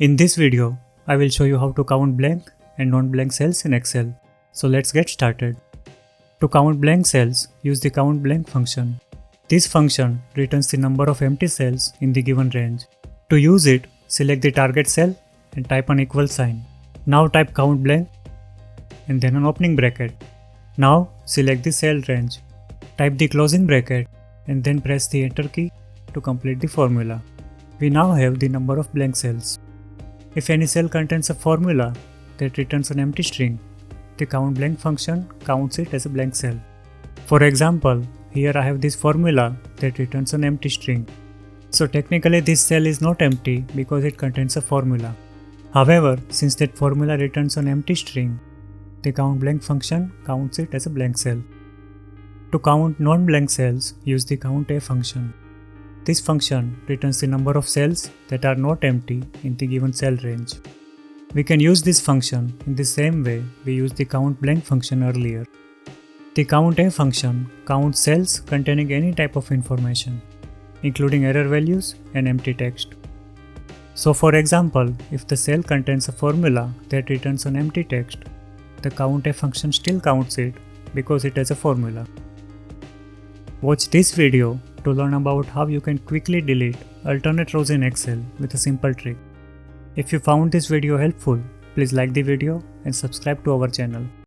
In this video, I will show you how to count blank and non-blank cells in Excel. So let's get started. To count blank cells, use the COUNTBLANK function. This function returns the number of empty cells in the given range. To use it, select the target cell and type an equal sign. Now type COUNTBLANK and then an opening bracket. Now select the cell range. Type the closing bracket and then press the enter key to complete the formula. We now have the number of blank cells. If any cell contains a formula that returns an empty string, the COUNTBLANK function counts it as a blank cell. For example, here I have this formula that returns an empty string. So technically this cell is not empty because it contains a formula. However, since that formula returns an empty string, the COUNTBLANK function counts it as a blank cell. To count non-blank cells, use the COUNTA function. This function returns the number of cells that are not empty in the given cell range. We can use this function in the same way we used the COUNTBLANK function earlier. The COUNTA function counts cells containing any type of information, including error values and empty text. So for example, if the cell contains a formula that returns an empty text, the COUNTA function still counts it because it has a formula. Watch this video to learn about how you can quickly delete alternate rows in Excel with a simple trick. If you found this video helpful, please like the video and subscribe to our channel.